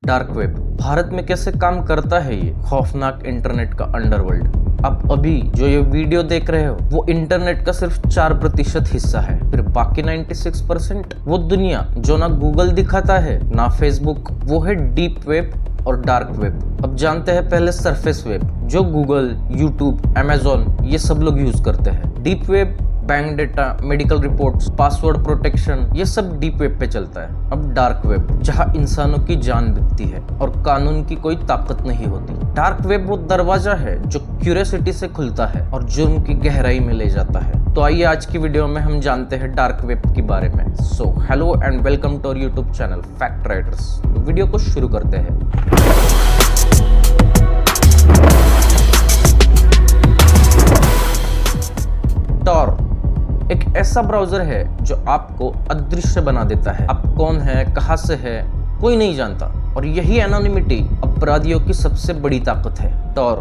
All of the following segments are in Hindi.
डार्क वेब भारत में कैसे काम करता है ये खौफनाक इंटरनेट का अंडरवर्ल्ड। आप अभी जो ये वीडियो देख रहे हो वो इंटरनेट का सिर्फ 4% हिस्सा है। फिर बाकी 96% वो दुनिया जो ना गूगल दिखाता है ना फेसबुक, वो है डीप वेब और डार्क वेब। अब जानते हैं पहले सरफेस वेब जो गूगल, यूट्यूब, अमेजोन ये सब लोग यूज करते हैं। Deep web bank data, medical reports, password protection ये सब डीप वेब पे चलता है। अब डार्क वेब जहां इंसानों की जान बिकती है और कानून की कोई ताकत नहीं होती। डार्क वेब वो दरवाजा है जो क्यूरियोसिटी से खुलता है और जुर्म की गहराई में ले जाता है। तो आइए आज की वीडियो में हम जानते हैं डार्क वेब के बारे में। So hello and welcome to our YouTube channel Fact Writers. तो वीडियो को शुरू करते हैं। टॉर एक ऐसा ब्राउजर है जो आपको अदृश्य बना देता है। आप कौन है, कहां से है, कोई नहीं जानता, और यही एनोनिमिटी अपराधियों की सबसे बड़ी ताकत है। Tor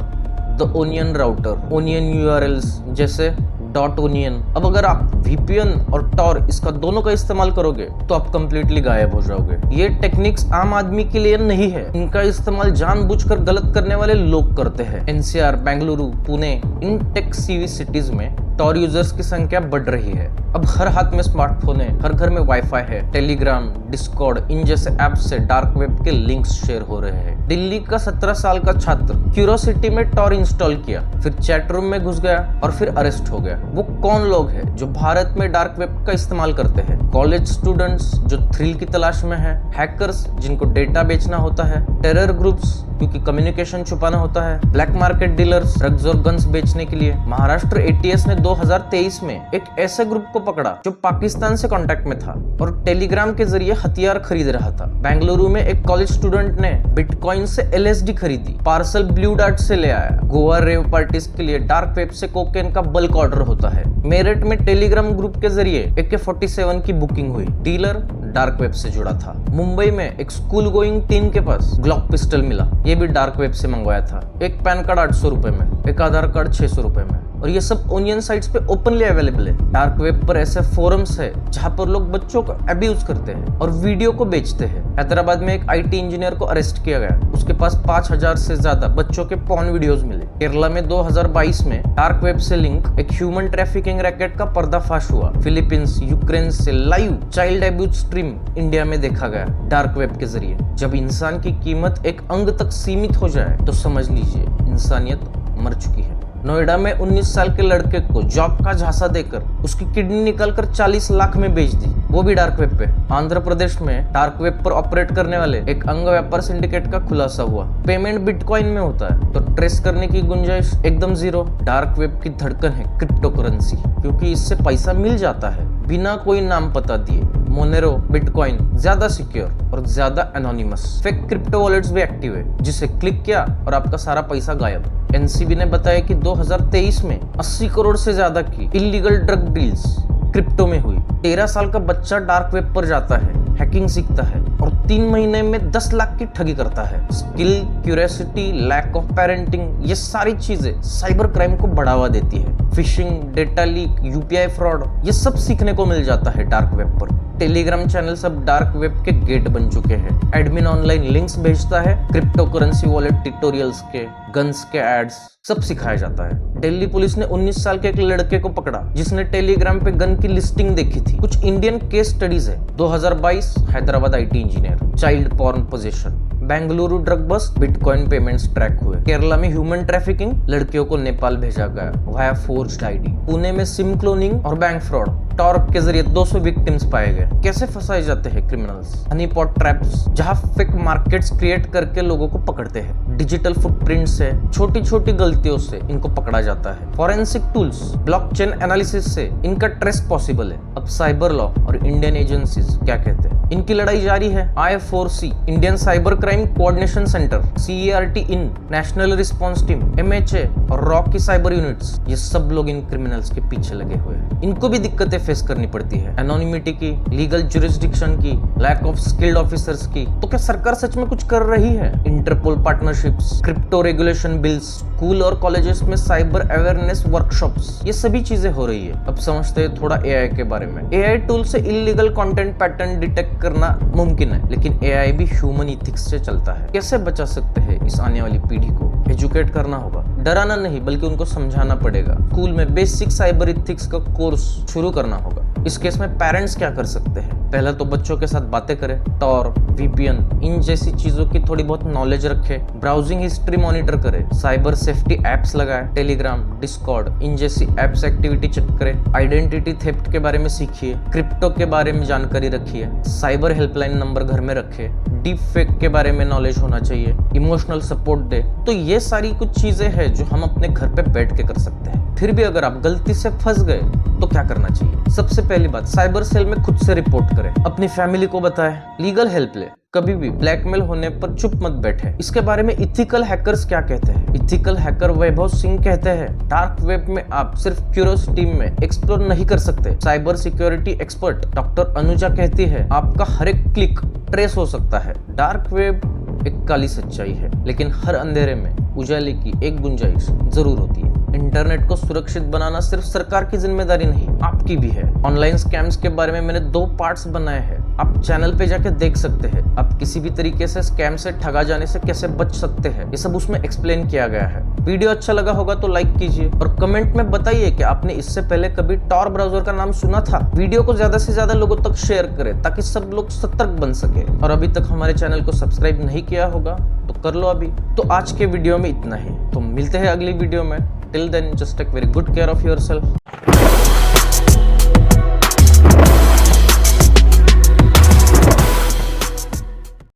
the onion router, onion URLs जैसे .onion। अब अगर आप VPN और टॉर इसका दोनों का इस्तेमाल करोगे तो आप कंप्लीटली गायब हो जाओगे। ये टेक्निक्स आम आदमी के लिए नहीं है, इनका इस्तेमाल जानबूझकर गलत करने वाले लोग करते हैं। NCR, बेंगलुरु, पुणे इन टेक सीवी सिटीज में टॉर यूजर्स की संख्या बढ़ रही है। अब हर हाथ में स्मार्टफोन है, हर घर में वाईफाई है, टेलीग्राम, डिस्कॉर्ड इन जैसे ऐप्स से डार्क वेब के लिंक्स शेयर हो रहे हैं। दिल्ली का 17 साल का छात्र क्यूरियोसिटी में टॉर इंस्टॉल किया, फिर चैट रूम में घुस गया और फिर अरेस्ट हो गया। वो कौन लोग हैं जो भारत में डार्क वेब का इस्तेमाल करते हैं? कॉलेज स्टूडेंट्स जो थ्रिल की तलाश में है, हैकर्स जिनको डेटा बेचना होता है, टेरर ग्रुप्स क्योंकि कम्युनिकेशन छुपाना होता है, ब्लैक मार्केट डीलर्स ड्रग्स और गन्स बेचने के लिए। महाराष्ट्र ATS ने 2023 में एक ऐसे ग्रुप को पकड़ा जो पाकिस्तान से कांटेक्ट में था और टेलीग्राम के जरिए हथियार खरीद रहा था। बेंगलुरु में एक कॉलेज स्टूडेंट ने बिटकॉइन से LSD खरीदी, पार्सल ब्लू डार्ट से ले आया। गोवा रेव पार्टीज के लिए डार्क वेब से कोकेन का बल्क ऑर्डर होता है। मेरठ में टेलीग्राम ग्रुप के जरिए AK-47 की बुकिंग हुई, डीलर डार्क वेब से जुड़ा था। मुंबई में एक स्कूल गोइंग टीन के पास ग्लॉक पिस्टल मिला, ये भी डार्क वेब से मंगवाया था। एक पैन कार्ड 800 रुपए में, एक आधार कार्ड 600 रुपए में, और ये सब ओनियन साइट्स पे ओपनली अवेलेबल है। डार्क वेब पर ऐसे फोरम्स है जहां पर लोग बच्चों को अब्यूज करते हैं और वीडियो को बेचते हैं। हैदराबाद में एक IT इंजीनियर को अरेस्ट किया गया, उसके पास 5000 से ज्यादा बच्चों के पॉर्न वीडियोस मिले। केरला में 2022 में डार्क वेब से लिंक एक ह्यूमन ट्रैफिकिंग रैकेट का पर्दाफाश हुआ। फिलीपींस, यूक्रेन से live child abuse stream India में देखा गया डार्क वेब के जरिए। जब इंसान की कीमत एक अंग तक सीमित हो जाए तो समझ लीजिए इंसानियत मर चुकी है। नोएडा में 19 साल के लड़के को जॉब का झांसा देकर उसकी किडनी निकालकर 40 लाख में बेच दी, वो भी डार्क वेब पे। आंध्र प्रदेश में डार्क वेब पर ऑपरेट करने वाले एक अंग व्यापार सिंडिकेट का खुलासा हुआ। पेमेंट बिटकॉइन में होता है तो ट्रेस करने की गुंजाइश एकदम जीरो। डार्क वेब की धड़कन है क्रिप्टो करेंसी, क्योंकि इससे पैसा मिल जाता है बिना कोई नाम पता दिए। मोनेरो, बिटकॉइन ज्यादा सिक्योर और ज्यादा एनोनिमस। फेक क्रिप्टो वॉलेट्स भी एक्टिव है, जिसे क्लिक किया और आपका सारा पैसा गायब। NCB ने बताया कि 2023 में 80 करोड़ से ज्यादा की इलीगल ड्रग डील्स क्रिप्टो में हुई। 13 साल का बच्चा डार्क वेब पर जाता है, हैकिंग सीखता है और 3 महीने में 10 लाख की ठगी करता है। Skill, curiosity, lack of parenting ये सारी चीजें साइबर क्राइम को बढ़ावा देती है। Phishing, data leak, UPI fraud ये सब सीखने को मिल जाता है डार्क वेब पर। टेलीग्राम चैनल सब डार्क वेब के गेट बन चुके हैं। एडमिन ऑनलाइन लिंक्स भेजता है, क्रिप्टो करेंसी वॉलेट ट्यूटोरियल्स के, गन्स के एड्स सब सिखाया जाता है। दिल्ली पुलिस ने 19 साल के एक लड़के को पकड़ा जिसने टेलीग्राम पे गन की लिस्टिंग देखी थी। कुछ इंडियन केस स्टडीज है। 2022 Hyderabad IT engineer, child porn possession. Bengaluru drug bust, bitcoin payments track हुए। केरला में ह्यूमन ट्रैफिकिंग, लड़कियों को नेपाल भेजा गया वाया फोर्ज्ड ID। पुणे में सिम क्लोनिंग और बैंक फ्रॉड, टॉर्क के जरिए 200 विक्टिम्स पाए गए। कैसे फंसाए जाते हैं क्रिमिनल्स? हनीपॉट ट्रैप्स, जहां फेक मार्केट्स क्रिएट करके लोगों को पकड़ते हैं। डिजिटल फुटप्रिंट से, छोटी छोटी गलतियों से इनको पकड़ा जाता है। फॉरेंसिक टूल्स, ब्लॉकचेन एनालिसिस से इनका ट्रेस पॉसिबल है। अब साइबर लॉ और इंडियन एजेंसीज क्या कहते हैं? इनकी लड़ाई जारी है। I4C, Indian cyber crime coordination centre, CERT इन, नेशनल रिस्पॉन्स टीम, MHA और रॉक की साइबर यूनिट्स, ये सब लोग इन क्रिमिनल्स के पीछे लगे हुए हैं। इनको भी दिक्कतें फेस करनी पड़ती है, एनोनिमिटी की, लीगल जुरिस्डिक्शन की, लैक ऑफ स्किल्ड ऑफिसर्स की। तो क्या सरकार सच में कुछ कर रही है? Interpol partnerships, crypto regulation bills, school और कॉलेजेस में साइबर अवेयरनेस वर्कशॉप्स, ये सभी चीजें हो रही है। अब समझते हैं थोड़ा एआई के बारे में। एआई टूल से इलीगल कंटेंट पैटर्न डिटेक्ट करना मुमकिन है, लेकिन एआई भी ह्यूमन इथिक्स से चलता है। कैसे बचा सकते हैं इस आने वाली पीढ़ी को? एजुकेट करना होगा, डराना नहीं बल्कि उनको समझाना पड़ेगा। स्कूल में बेसिक साइबर इथिक्स का कोर्स शुरू करना होगा। इस केस में पेरेंट्स क्या कर सकते हैं? पहले तो बच्चों के साथ बातें करें, टॉर, वीपीएन, इन जैसी चीजों की थोड़ी बहुत नॉलेज रखे, ब्राउजिंग हिस्ट्री मॉनिटर करे, साइबर सेफ्टी एप्स लगाए, टेलीग्राम, डिस्कॉर्ड, इन जैसी एप्स एक्टिविटी चेक करे, आइडेंटिटी थेफ्ट के बारे में सीखिए, क्रिप्टो के बारे में जानकारी रखिए, साइबर हेल्पलाइन नंबर घर में रखे, डीप फेक के बारे में नॉलेज होना चाहिए, इमोशनल सपोर्ट दे। तो ये सारी कुछ चीजें हैं जो हम अपने घर पे बैठ के कर सकते हैं। फिर भी अगर आप गलती से फंस गए तो क्या करना चाहिए? सबसे पहली बात, साइबर सेल में खुद से रिपोर्ट करें, अपनी फैमिली को बताएं, लीगल हेल्प ले। कभी भी ब्लैकमेल होने पर चुप मत बैठे। इसके बारे में इथिकल हैकर्स क्या कहते हैं? इथिकल हैकर वैभव सिंह कहते हैं, डार्क वेब में आप सिर्फ क्यूरियोसिटी में एक्सप्लोर नहीं कर सकते। Cyber security expert doctor Anuja कहती है, आपका हर एक क्लिक ट्रेस हो सकता है। डार्क वेब एक काली सच्चाई है, लेकिन हर अंधेरे में उजाले की एक गुंजाइश जरूर होती है। इंटरनेट को सुरक्षित बनाना सिर्फ सरकार की जिम्मेदारी नहीं, आपकी भी है। ऑनलाइन स्कैम्स के बारे में मैंने 2 पार्ट्स बनाए हैं, आप चैनल पे जाके देख सकते हैं। आप किसी भी तरीके से स्कैम से ठगा जाने से कैसे बच सकते हैं, ये सब उसमें एक्सप्लेन किया गया है। वीडियो अच्छा लगा होगा तो लाइक कीजिए और कमेंट में बताइए कि आपने इससे पहले कभी टॉर ब्राउजर का नाम सुना था। वीडियो को ज्यादा से ज्यादा लोगों तक शेयर करें ताकि सब लोग सतर्क बन सके। और अभी तक हमारे चैनल को सब्सक्राइब नहीं किया होगा तो कर लो अभी। तो आज के वीडियो में इतना ही, तो मिलते हैं अगली वीडियो में। Till then just take very good care of yourself.